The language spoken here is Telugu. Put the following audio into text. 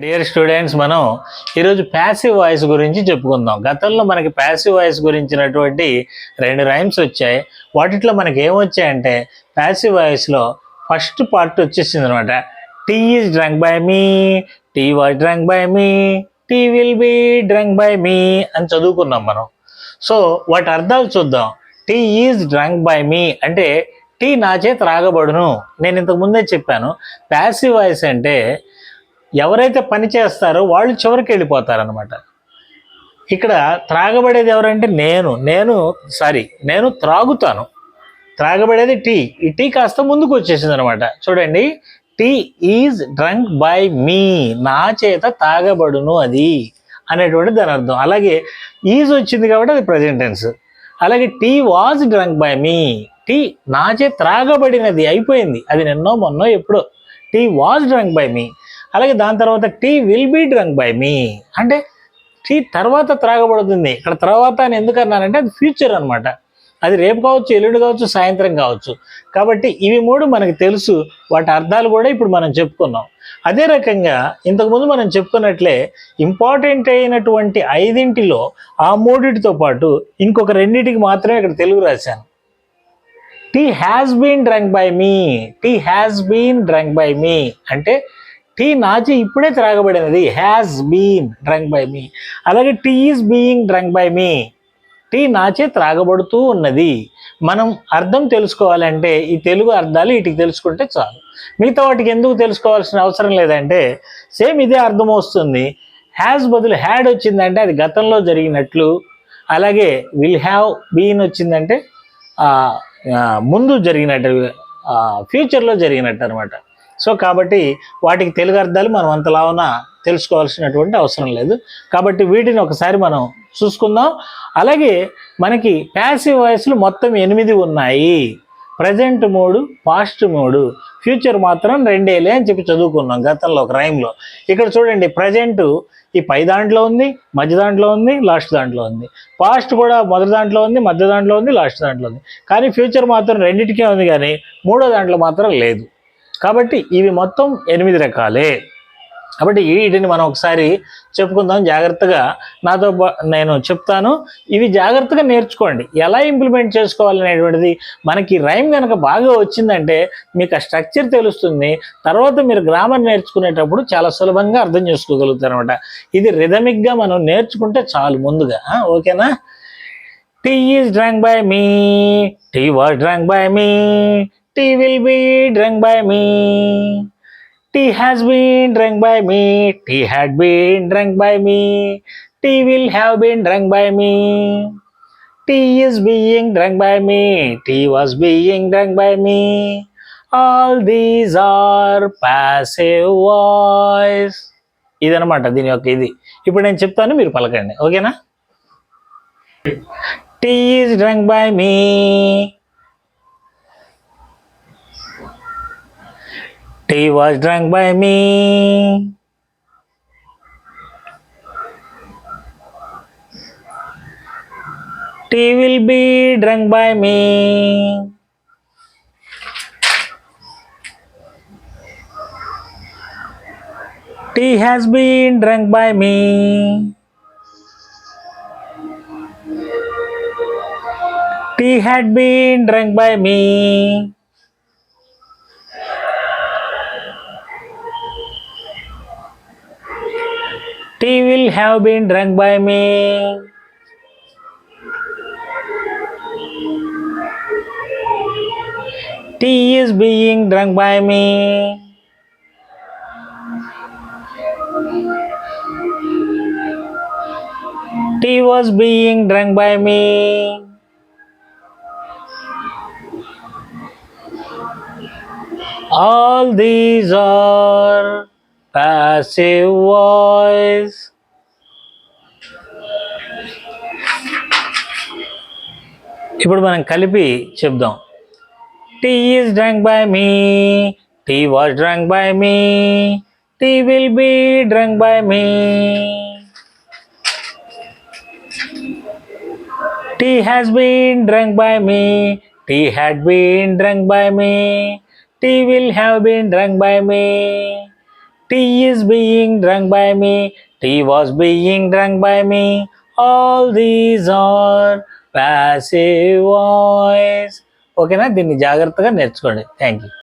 డియర్ స్టూడెంట్స్, మనం ఈరోజు ప్యాసివ్ వాయిస్ గురించి చెప్పుకుందాం. గతంలో మనకి ప్యాసివ్ వాయిస్ గురించినటువంటి 2 రైమ్స్ వచ్చాయి. వాటిలో మనకి ఏమొచ్చాయంటే ప్యాసివ్ వాయిస్లో ఫస్ట్ పార్ట్ వచ్చేసింది అనమాట. Tea is drunk by me, tea was drunk by me, tea will be drunk by me అని చదువుకున్నాం మనం. సో వాటి అర్థాలు చూద్దాం. Tea is drunk by me అంటే టీ నా చేత త్రాగబడును. నేను ఇంతకు ముందే చెప్పాను, ప్యాసివ్ వాయిస్ అంటే ఎవరైతే పని చేస్తారో వాళ్ళు చివరికి వెళ్ళిపోతారనమాట. ఇక్కడ త్రాగబడేది ఎవరంటే నేను త్రాగుతాను. త్రాగబడేది టీ. ఈ టీ కాస్త ముందుకు వచ్చేసింది అనమాట. చూడండి, టీ ఈజ్ డ్రంక్ బై మీ, నా చేత తాగబడును అది అనేటువంటి దాని అర్థం. అలాగే ఈజ్ వచ్చింది కాబట్టి అది ప్రజెంట్ టెన్స్. అలాగే tea was drunk by me, tea నా చేత త్రాగబడినది, అయిపోయింది, అది నిన్నో మొన్నో ఎప్పుడో. Tea was drunk by me. అలాగే దాని తర్వాత tea will be drunk by me అంటే టీ తర్వాత త్రాగబడుతుంది. ఇక్కడ తర్వాత అని ఎందుకు అన్నానంటే అది ఫ్యూచర్ అనమాట. అది రేపు కావచ్చు, ఎల్లుండి కావచ్చు, సాయంత్రం కావచ్చు. కాబట్టి ఇవి 3 మనకు తెలుసు. వాటి అర్థాలు కూడా ఇప్పుడు మనం చెప్పుకున్నాం. అదే రకంగా ఇంతకుముందు మనం చెప్పుకున్నట్లే ఇంపార్టెంట్ అయినటువంటి 5 ఆ 3తో పాటు ఇంకొక 2 మాత్రమే ఇక్కడ తెలుగు రాశాను. Tea has been drunk by me, tea has been drunk by me అంటే టీ నాచి ఇప్పుడే త్రాగబడినది, has been drunk by me. అలాగే tea is being drunk by me, tea నాచే త్రాగబడుతూ ఉన్నది. మనం అర్థం తెలుసుకోవాలంటే ఈ తెలుగు అర్థాలు వీటికి తెలుసుకుంటే చాలు. మిగతా వాటికి ఎందుకు తెలుసుకోవాల్సిన అవసరం లేదంటే సేమ్ ఇదే అర్థం వస్తుంది. హ్యాస్ బదులు హ్యాడ్ వచ్చిందంటే అది గతంలో జరిగినట్లు. అలాగే విల్ హ్యావ్ బీన్ వచ్చిందంటే ముందు జరిగినట్టు, ఫ్యూచర్లో జరిగినట్టు అనమాట. సో కాబట్టి వాటికి తెలుగు అర్థాలు మనం అంతలావున తెలుసుకోవాల్సినటువంటి అవసరం లేదు. కాబట్టి వీటిని ఒకసారి మనం చూసుకుందాం. అలాగే మనకి ప్యాసివ్ వాయిస్లు మొత్తం 8 ఉన్నాయి. ప్రజెంట్ 3, పాస్ట్ 3, ఫ్యూచర్ మాత్రం 2 అని చెప్పి చదువుకున్నాం గతంలో ఒక రైమ్లో. ఇక్కడ చూడండి, ప్రజెంట్ ఈ పై దాంట్లో ఉంది, మధ్య దాంట్లో ఉంది, లాస్ట్ దాంట్లో ఉంది. పాస్ట్ కూడా మొదటి దాంట్లో ఉంది, మధ్య దాంట్లో ఉంది, లాస్ట్ దాంట్లో ఉంది. కానీ ఫ్యూచర్ మాత్రం 2కే ఉంది, కానీ 3వ దాంట్లో మాత్రం లేదు. కాబట్టి ఇవి మొత్తం 8 రకాలే. కాబట్టి వీటిని మనం ఒకసారి చెప్పుకుందాం జాగ్రత్తగా. నేను చెప్తాను, ఇవి జాగ్రత్తగా నేర్చుకోండి. ఎలా ఇంప్లిమెంట్ చేసుకోవాలనేటువంటిది మనకి రైమ్ కనుక బాగా వచ్చిందంటే మీకు ఆ స్ట్రక్చర్ తెలుస్తుంది. తర్వాత మీరు గ్రామర్ నేర్చుకునేటప్పుడు చాలా సులభంగా అర్థం చేసుకోగలుగుతారు అనమాట. ఇది రిథమిక్గా మనం నేర్చుకుంటే చాలు ముందుగా. ఓకేనా? Tea is drunk by me, tea was drunk by me, tea will be drunk by me, tea has been drunk by me, tea had been drunk by me, tea will have been drunk by me, tea is being drunk by me, tea was being drunk by me. All these are passive voice. ఇదనమాట దీని యొక్క ఇది. ఇప్పుడు నేను చెప్తాను, మీరు పలకండి. ఓకేనా? Tea is drunk by me, tea was drunk by me, tea will be drunk by me, tea has been drunk by me, tea had been drunk by me, tea will have been drunk by me, tea is being drunk by me, tea was being drunk by me, all these are passive voice. ఇప్పుడు మనం కలిపి చెప్దాం. Tea is drunk by me, tea was drunk by me, tea will be drunk by me, tea has been drunk by me, tea had been drunk by me, tea will have been drunk by me, tea is being drunk by me, tea was being drunk by me, all these are passive voice. ఓకేనా, దీన్ని జాగ్రత్తగా నేర్చుకోండి. Thank you.